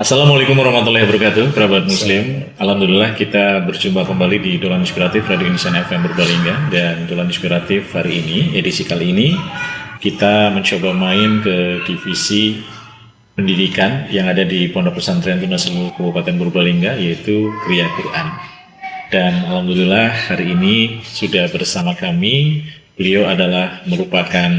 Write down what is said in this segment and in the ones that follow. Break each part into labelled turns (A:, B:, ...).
A: Assalamualaikum warahmatullahi wabarakatuh, kerabat muslim. Alhamdulillah kita berjumpa kembali di Dolan Inspiratif Radio Indonesia FM Purbalingga. Dan Dolan Inspiratif hari ini, edisi kali ini, kita mencoba main ke divisi pendidikan yang ada di Pondok Pesantren Tunas Ilmu Kabupaten Purbalingga, yaitu Kriya Quran. Dan Alhamdulillah hari ini sudah bersama kami. Beliau adalah merupakan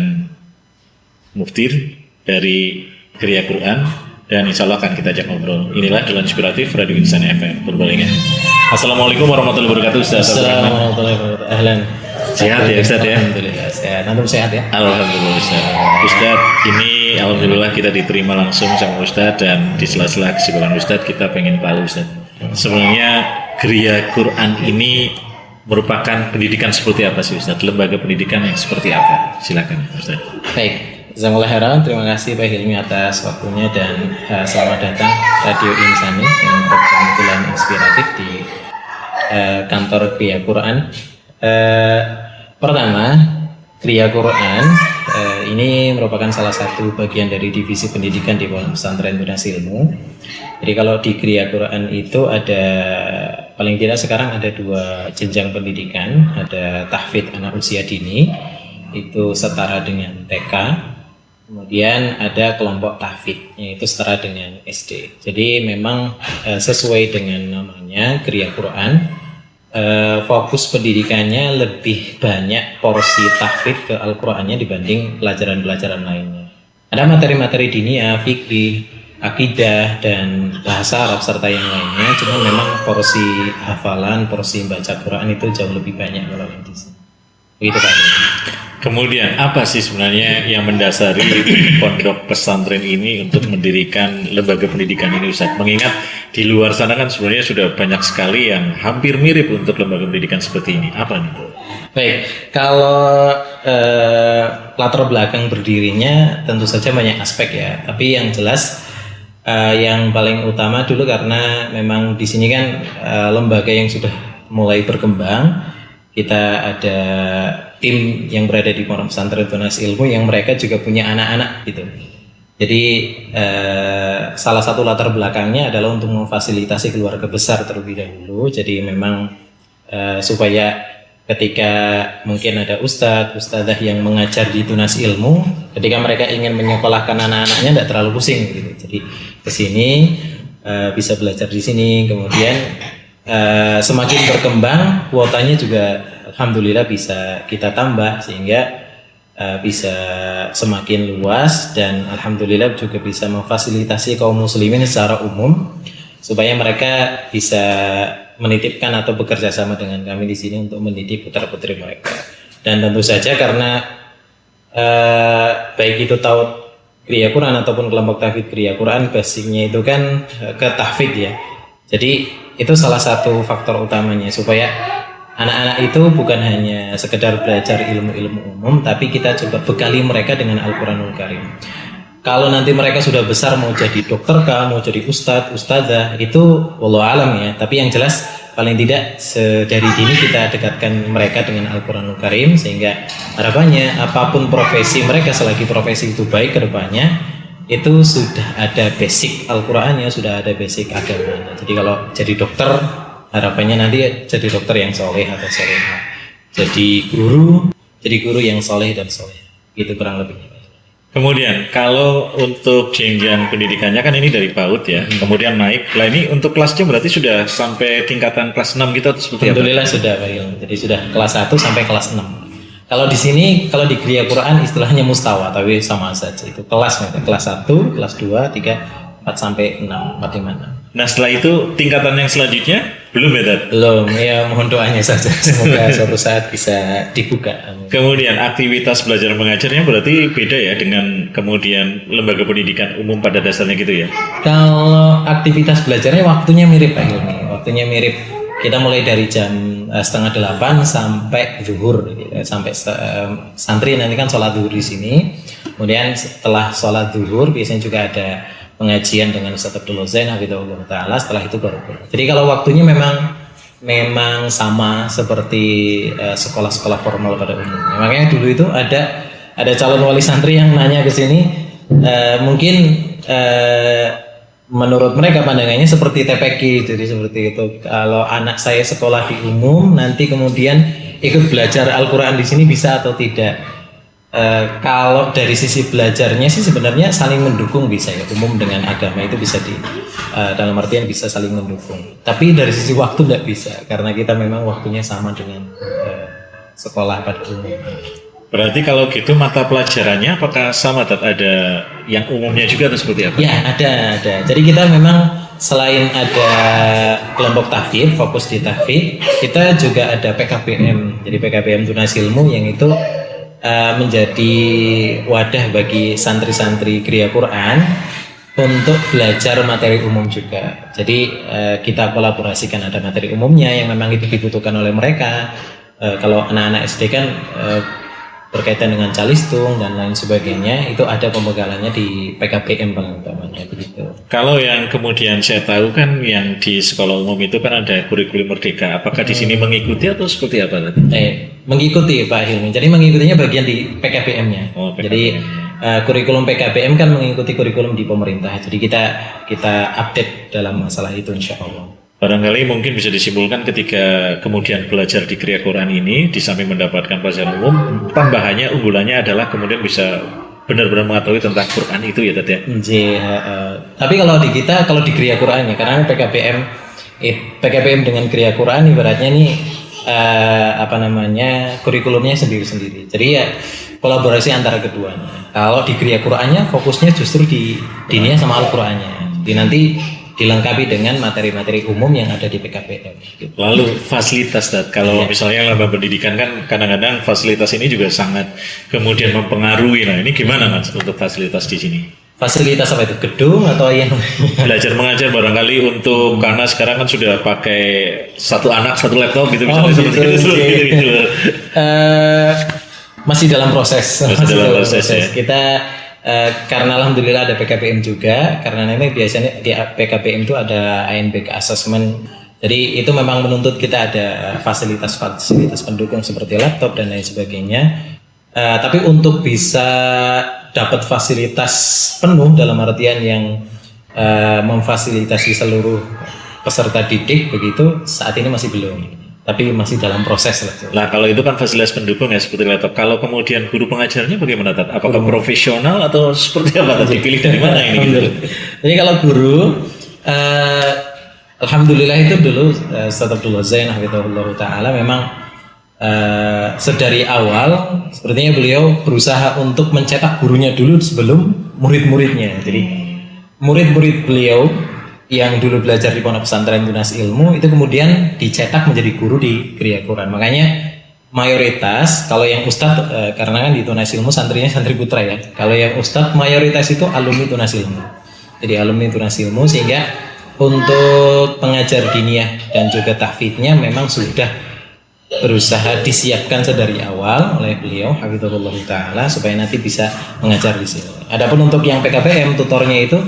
A: muftir dari Kriya Quran. Dan insya Allah akan kita ajak ngobrol. Inilah Dolan Inspiratif Radio Insan FM Purbalingga. Assalamualaikum warahmatullahi wabarakatuh, Ustaz.
B: Assalamualaikum warahmatullahi wabarakatuh. Ahlan.
A: Sehat ya Ustaz ya?
B: Alhamdulillah sehat. Antum sehat ya?
A: Alhamdulillah Ustaz. Ustaz, ini Alhamdulillah kita diterima langsung sama Ustaz. Dan di sela-sela kesibukan Ustaz kita pengen tahu Ustaz, sebenarnya Kriya Quran ini merupakan pendidikan seperti apa sih Ustaz? Lembaga pendidikan yang seperti apa? Silakan Ustaz.
B: Baik. Jazakumullah khairan. Terima kasih Pak Hilmi atas waktunya dan selamat datang Radio Insani yang program Dolan Inspiratif di kantor Kriya Quran. Pertama, Kriya Quran ini merupakan salah satu bagian dari divisi pendidikan di Pondok Pesantren Tunas Ilmu. Jadi kalau di Kriya Quran itu ada paling tidak sekarang ada 2 jenjang pendidikan, ada tahfidz anak usia dini itu setara dengan TK. Kemudian ada kelompok tahfidz yaitu setara dengan SD. Jadi memang sesuai dengan namanya Kriya Quran, fokus pendidikannya lebih banyak porsi tahfidz ke Al-Qur'annya dibanding pelajaran-pelajaran lainnya. Ada materi-materi diniyah, fikih, akidah dan bahasa Arab serta yang lainnya. Cuma memang porsi hafalan, porsi baca Quran itu jauh lebih banyak kalau yang di sini. Begitu Pak.
A: Kemudian apa sih sebenarnya yang mendasari pondok pesantren ini untuk mendirikan lembaga pendidikan ini Ustaz? Mengingat di luar sana kan sebenarnya sudah banyak sekali yang hampir mirip untuk lembaga pendidikan seperti ini. Apa nih?
B: Baik, kalau latar belakang berdirinya tentu saja banyak aspek ya. Tapi yang jelas yang paling utama dulu karena memang di sini kan lembaga yang sudah mulai berkembang. Kita ada tim yang berada di Pondok Pesantren Tunas Ilmu yang mereka juga punya anak-anak gitu. Jadi salah satu latar belakangnya adalah untuk memfasilitasi keluarga besar terlebih dahulu. Jadi memang supaya ketika mungkin ada ustadzah yang mengajar di Tunas Ilmu, ketika mereka ingin menyekolahkan anak-anaknya tidak terlalu pusing gitu. Jadi ke sini bisa belajar di sini, kemudian semakin berkembang kuotanya juga alhamdulillah bisa kita tambah sehingga bisa semakin luas dan alhamdulillah juga bisa memfasilitasi kaum muslimin secara umum supaya mereka bisa menitipkan atau bekerja sama dengan kami di sini untuk mendidik putra-putri mereka. Dan tentu saja karena baik itu taut Kriya Quran ataupun kelompok tahfidz Kriya Quran basicnya itu kan ke tahfidz ya. Jadi itu salah satu faktor utamanya supaya anak-anak itu bukan hanya sekedar belajar ilmu-ilmu umum, tapi kita coba bekali mereka dengan Al-Quranul Karim. Kalau nanti mereka sudah besar mau jadi dokter kah, mau jadi ustadz, ustadzah, itu wallahu alam ya. Tapi yang jelas paling tidak dari dini kita dekatkan mereka dengan Al-Quranul Karim sehingga harapannya apapun profesi mereka selagi profesi itu baik ke depannya itu sudah ada basic Al-Qur'annya, sudah ada basic agamanya. Jadi kalau jadi dokter, harapannya nanti jadi dokter yang soleh atau solehah. Jadi guru yang soleh dan soleh. Gitu kurang lebih.
A: Kemudian kalau untuk jenjang pendidikannya kan ini dari PAUD ya, kemudian naik. Lah ini untuk kelasnya berarti sudah sampai tingkatan kelas 6 gitu atau seperti apa?
B: Alhamdulillah sudah Pak Ilmu. Jadi sudah kelas 1 sampai kelas 6. Kalau di sini, kalau di Kriya Quran istilahnya mustawa, tapi sama saja itu kelas, kelas 1, kelas 2, 3, 4 sampai 6, 4, 5, 6.
A: Nah setelah itu tingkatan yang selanjutnya belum ya Dad?
B: Belum, ya mohon doanya saja, semoga suatu saat bisa dibuka.
A: Kemudian aktivitas belajar mengajarnya berarti beda ya dengan kemudian lembaga pendidikan umum pada dasarnya gitu ya?
B: Kalau aktivitas belajarnya waktunya mirip Pak Hilmi, waktunya mirip. Kita mulai dari jam 7:30 sampai zuhur, sampai santri nanti kan sholat zuhur di sini. Kemudian setelah sholat zuhur biasanya juga ada pengajian dengan Ustaz Abdul Zain hafizahullah taala. Setelah itu baru. Jadi kalau waktunya memang sama seperti sekolah-sekolah formal pada umumnya. Makanya dulu itu ada calon wali santri yang nanya ke sini, mungkin menurut mereka pandangannya seperti TPQ, jadi seperti itu. Kalau anak saya sekolah di umum, nanti kemudian ikut belajar Al-Quran di sini bisa atau tidak? Kalau dari sisi belajarnya sih sebenarnya saling mendukung bisa ya, umum dengan agama itu bisa dalam artian bisa saling mendukung. Tapi dari sisi waktu tidak bisa, karena kita memang waktunya sama dengan sekolah pada umum.
A: Berarti kalau gitu mata pelajarannya apakah sama, ada yang umumnya juga atau seperti apa?
B: Ya, ada. Jadi kita memang selain ada kelompok tahfidz, fokus di tahfidz, kita juga ada PKBM. Jadi PKBM Tunas Ilmu yang itu menjadi wadah bagi santri-santri Kriya Quran untuk belajar materi umum juga. Jadi kita kolaborasikan, ada materi umumnya yang memang itu dibutuhkan oleh mereka. Kalau anak-anak SD kan berkaitan dengan calistung dan lain sebagainya, itu ada pembegalannya di PKBM paling utamanya begitu.
A: Kalau yang kemudian saya tahu kan yang di sekolah umum itu kan ada kurikulum merdeka. Apakah di sini mengikuti atau seperti apa tadi?
B: Mengikuti Pak Hilmi. Jadi mengikutinya bagian di PKBM-nya.
A: PKBM.
B: Jadi kurikulum PKBM kan mengikuti kurikulum di pemerintah. Jadi kita update dalam masalah itu insya Allah.
A: Barangkali mungkin bisa disimpulkan ketika kemudian belajar di Kriya Quran ini, di samping mendapatkan pelajaran umum, tambahannya unggulannya adalah kemudian bisa benar-benar mengetahui tentang Quran itu ya Tat ya?
B: Tapi kalau di kita, kalau di Kriya Quran ya, karena PKBM dengan Kriya Quran ibaratnya nih kurikulumnya sendiri-sendiri. Jadi ya kolaborasi antara keduanya. Kalau di Kriya Qurannya fokusnya justru di diniyah sama Al-Qurannya. Nanti dilengkapi dengan materi-materi umum yang ada di PKBM. Gitu.
A: Lalu fasilitas, kalau misalnya lembaga pendidikan kan kadang-kadang fasilitas ini juga sangat kemudian mempengaruhi. Nah ini gimana Mas untuk fasilitas di sini?
B: Fasilitas apa itu? Gedung atau yang
A: belajar mengajar barangkali untuk karena sekarang kan sudah pakai satu anak satu laptop gitu misalnya gitu.
B: Masih dalam proses.
A: Dalam proses. Ya.
B: Kita karena alhamdulillah ada PKBM juga, karena memang biasanya di PKBM itu ada ANBK assessment. Jadi itu memang menuntut kita ada fasilitas pendukung seperti laptop dan lain sebagainya. Tapi untuk bisa dapat fasilitas penuh dalam artian yang memfasilitasi seluruh peserta didik begitu, saat ini masih belum. Tapi masih dalam proses lah.
A: Nah kalau itu kan fasilitas pendukung ya seperti laptop. Kalau kemudian guru pengajarnya bagaimana Tat? Apakah profesional atau seperti apa? Dipilih dari mana ini? Gitu?
B: Jadi kalau guru, alhamdulillah itu dulu Ustaz Abdullah Zain hafizahullah taala memang sedari awal sepertinya beliau berusaha untuk mencetak gurunya dulu sebelum murid-muridnya. Jadi murid-murid beliau yang dulu belajar di Pondok Pesantren Tunas Ilmu itu kemudian dicetak menjadi guru di Kriya Quran. Makanya mayoritas kalau yang ustadz karena kan di Tunas Ilmu santrinya santri putra ya. Kalau yang ustadz mayoritas itu alumni Tunas Ilmu. Jadi alumni Tunas Ilmu sehingga untuk pengajar diniyah dan juga tahfidznya memang sudah berusaha disiapkan sedari awal oleh beliau hafizahullah taala supaya nanti bisa mengajar di sini. Adapun untuk yang PKBM tutornya itu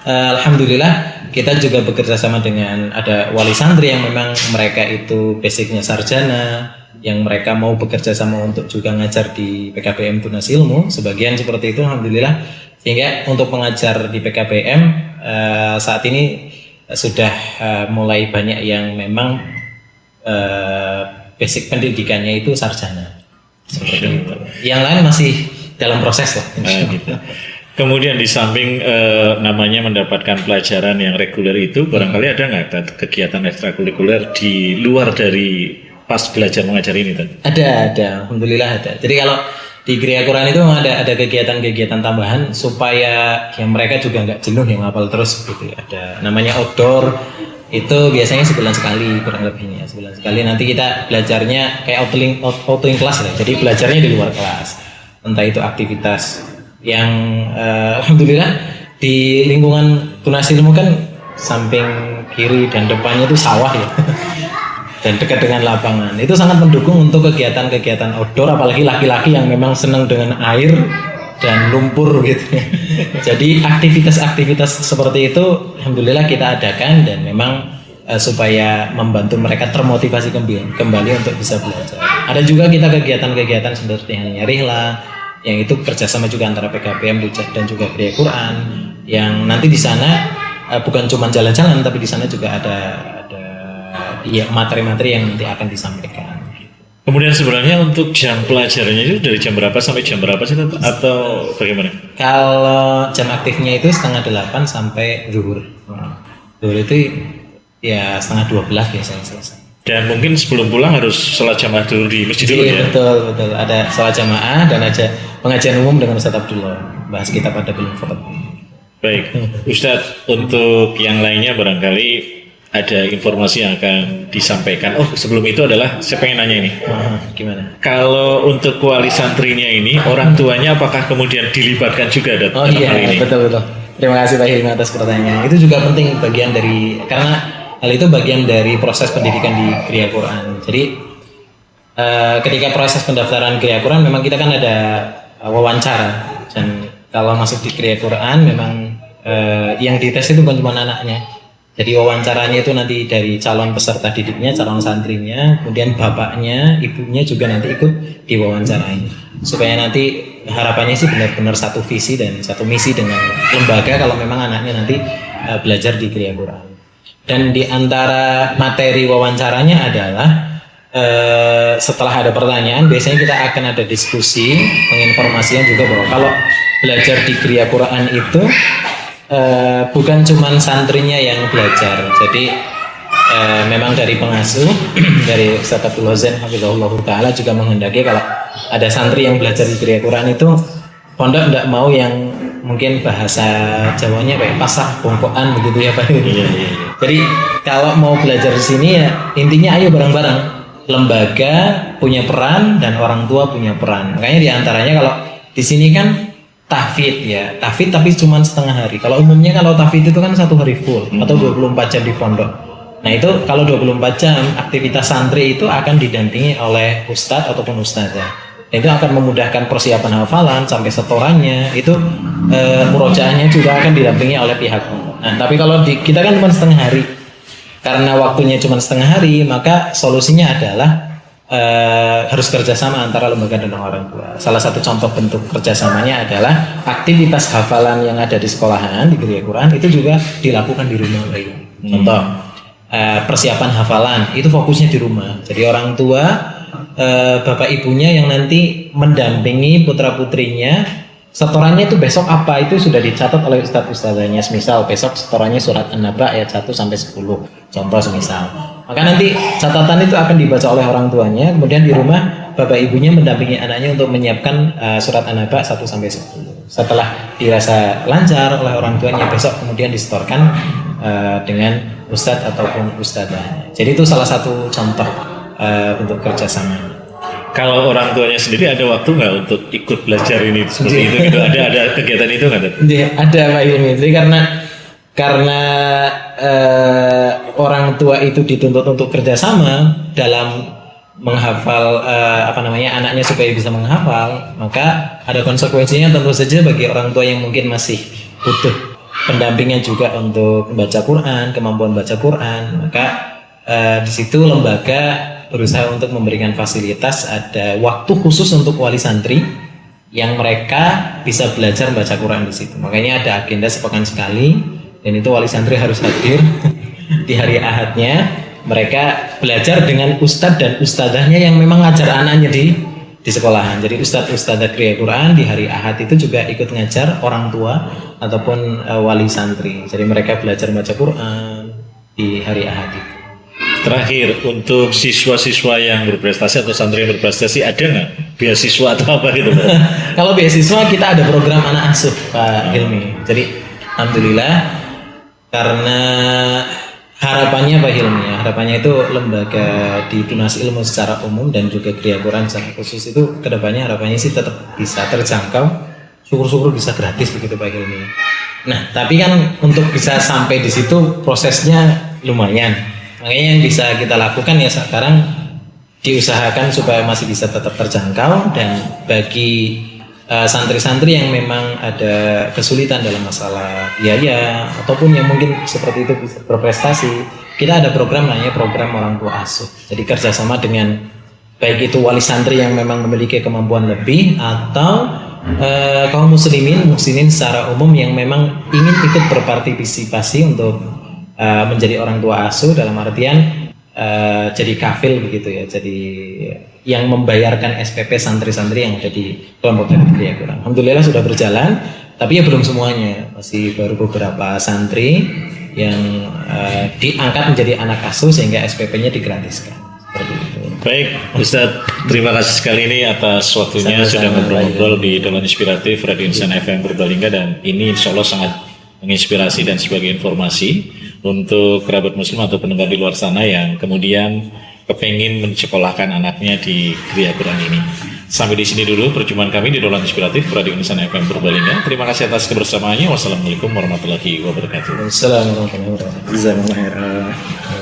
B: alhamdulillah kita juga bekerja sama dengan ada wali santri yang memang mereka itu basicnya sarjana, yang mereka mau bekerja sama untuk juga ngajar di PKBM Tunas Ilmu, sebagian seperti itu alhamdulillah. Sehingga untuk pengajar di PKBM saat ini sudah mulai banyak yang memang basic pendidikannya itu sarjana. Seperti itu. Yang lain masih dalam proses lah.
A: Gitu. Kemudian di samping namanya mendapatkan pelajaran yang reguler itu, barangkali ada nggak kegiatan ekstrakurikuler di luar dari pas belajar mengajar ini?
B: Ada, alhamdulillah ada. Jadi kalau di Kriya Quran itu ada kegiatan-kegiatan tambahan supaya yang mereka juga nggak jenuh yang ngapal terus gitu. Ada namanya outdoor, itu biasanya sebulan sekali kurang lebihnya, sebulan sekali. Nanti kita belajarnya kayak outing kelas ya. Jadi belajarnya di luar kelas, entah itu aktivitas yang alhamdulillah di lingkungan Tunas Ilmu kan samping kiri dan depannya itu sawah ya dan dekat dengan lapangan, itu sangat mendukung untuk kegiatan-kegiatan outdoor, apalagi laki-laki yang memang senang dengan air dan lumpur gitu. Jadi aktivitas-aktivitas seperti itu alhamdulillah kita adakan dan memang supaya membantu mereka termotivasi kembali untuk bisa belajar. Ada juga kita kegiatan-kegiatan seperti yang Rihla yang itu kerjasama juga antara PKBM dan juga Kriya Quran, yang nanti di sana bukan cuma jalan-jalan, tapi di sana juga ada ya materi-materi yang nanti akan disampaikan.
A: Kemudian sebenarnya untuk jam pelajarannya itu dari jam berapa sampai jam berapa sih atau bagaimana?
B: Kalau jam aktifnya itu 7:30 sampai zuhur. Zuhur itu ya 11:30 biasanya selesai.
A: Dan mungkin sebelum pulang harus sholat jamaah dulu di masjid dulu ya?
B: Betul. Ada sholat jamaah dan ada pengajian umum dengan Ustadz Abdullah. Bahas kitab Adabul Mufrad.
A: Baik, Ustadz, untuk yang lainnya barangkali ada informasi yang akan disampaikan. Oh, sebelum itu adalah saya pengen nanya ini.
B: Gimana?
A: Kalau untuk wali santrinya ini, orang tuanya apakah kemudian dilibatkan juga dalam hal ini?
B: Betul. Terima kasih Pak Hilmi atas pertanyaan. Itu juga penting bagian dari, karena hal itu bagian dari proses pendidikan di Kriya Quran. Jadi ketika proses pendaftaran Kriya Quran memang kita kan ada wawancara, dan kalau masuk di Kriya Quran memang yang dites itu bukan cuma anaknya. Jadi wawancaranya itu nanti dari calon peserta didiknya, calon santrinya, kemudian bapaknya, ibunya juga nanti ikut diwawancarai. Supaya nanti harapannya sih benar-benar satu visi dan satu misi dengan lembaga kalau memang anaknya nanti belajar di Kriya Quran. Dan di antara materi wawancaranya adalah setelah ada pertanyaan, biasanya kita akan ada diskusi, penginformasian juga bahwa kalau belajar di Kriya Quran itu bukan cuma santrinya yang belajar. Jadi memang dari pengasuh dari Ustaz Abdul Hasan Hafizahullah Ta'ala juga menghendaki kalau ada santri yang belajar di Kriya Quran itu pondok tidak mau yang mungkin bahasa Jawanya kayak pasah bongkoan begitu ya Pak.
A: Iya.
B: Jadi kalau mau belajar di sini ya intinya ayo bareng-bareng. Lembaga punya peran dan orang tua punya peran. Makanya diantaranya kalau di sini kan tahfidz ya, tahfidz tapi cuma setengah hari. Kalau umumnya kalau tahfidz itu kan 1 hari full atau 24 jam di pondok. Nah itu kalau 24 jam aktivitas santri itu akan didampingi oleh ustadz ataupun ustazah. Itu akan memudahkan persiapan hafalan sampai setorannya. Itu murojaahnya juga akan didampingi oleh pihak pondok. Nah tapi kalau kita kan cuma setengah hari, karena waktunya cuma setengah hari, maka solusinya adalah harus kerjasama antara lembaga dan orang tua. Salah satu contoh bentuk kerjasamanya adalah aktivitas hafalan yang ada di sekolahan di Kriya Quran itu juga dilakukan di rumah. Contoh persiapan hafalan itu fokusnya di rumah. Jadi orang tua, bapak ibunya yang nanti mendampingi putra putrinya, setorannya itu besok apa itu sudah dicatat oleh ustadz ustazahnya. Misal besok setorannya surat An-Naba ayat 1 sampai 10. Contoh semisal. Maka nanti catatan itu akan dibaca oleh orang tuanya, kemudian di rumah bapak ibunya mendampingi anaknya untuk menyiapkan surat An-Naba 1 sampai 10. Setelah dirasa lancar oleh orang tuanya, besok kemudian disetorkan dengan ustadz ataupun ustazah. Jadi itu salah satu contoh untuk kerjasama.
A: Kalau orang tuanya sendiri ada waktu nggak untuk ikut belajar ini seperti itu gitu? Ada kegiatan itu nggak?
B: Ada Pak Ilmi. Jadi karena orang tua itu dituntut untuk kerjasama dalam menghafal anaknya supaya bisa menghafal, maka ada konsekuensinya tentu saja bagi orang tua yang mungkin masih butuh pendampingan juga untuk membaca Quran, kemampuan baca Quran. Maka di situ lembaga berusaha untuk memberikan fasilitas, ada waktu khusus untuk wali santri yang mereka bisa belajar membaca Quran di situ. Makanya ada agenda sepekan sekali, dan itu wali santri harus hadir di hari Ahadnya. Mereka belajar dengan ustadz dan ustazahnya yang memang ngajar anaknya di sekolahan. Jadi ustadz ustazah Kriya Quran di hari Ahad itu juga ikut ngajar orang tua ataupun wali santri. Jadi mereka belajar membaca Quran di hari Ahad itu.
A: Terakhir, untuk siswa-siswa yang berprestasi atau santri yang berprestasi, ada nggak beasiswa atau apa gitu?
B: Kalau beasiswa kita ada program anak asuh Pak Hilmi. Jadi alhamdulillah, karena harapannya Pak Hilmi ya, harapannya itu lembaga di donasi ilmu secara umum dan juga Kriya Quran secara khusus itu kedepannya harapannya sih tetap bisa terjangkau, syukur-syukur bisa gratis begitu Pak Hilmi. Nah tapi kan untuk bisa sampai di situ prosesnya lumayan. Makanya yang bisa kita lakukan ya sekarang diusahakan supaya masih bisa tetap terjangkau, dan bagi santri-santri yang memang ada kesulitan dalam masalah biaya ataupun yang mungkin seperti itu bisa berprestasi, kita ada program namanya program orang tua asuh. Jadi kerjasama dengan baik itu wali santri yang memang memiliki kemampuan lebih atau kaum muslimin secara umum yang memang ingin ikut berpartisipasi untuk menjadi orang tua asuh, dalam artian jadi kafil begitu ya, jadi yang membayarkan SPP santri-santri yang ada di kelompok David Kriya Kurang. Alhamdulillah sudah berjalan, tapi ya belum semuanya, masih baru beberapa santri yang diangkat menjadi anak asuh sehingga SPP-nya digratiskan. Seperti itu.
A: Baik, Ustadz, terima kasih sekali ini atas waktunya sudah ngobrol-ngobrol di Dolan Inspiratif Radio Insan FM Purbalingga, dan ini insya Allah sangat menginspirasi dan sebagai informasi untuk kerabat muslim atau pendengar di luar sana yang kemudian kepingin mensekolahkan anaknya di Kriya Quran ini. Sampai di sini dulu perjumpaan kami di Dolan Inspiratif Radio Insan FM Purbalingga. Terima kasih atas kebersamaannya. Wassalamualaikum warahmatullahi wabarakatuh.
B: Wassalamualaikum warahmatullahi wabarakatuh.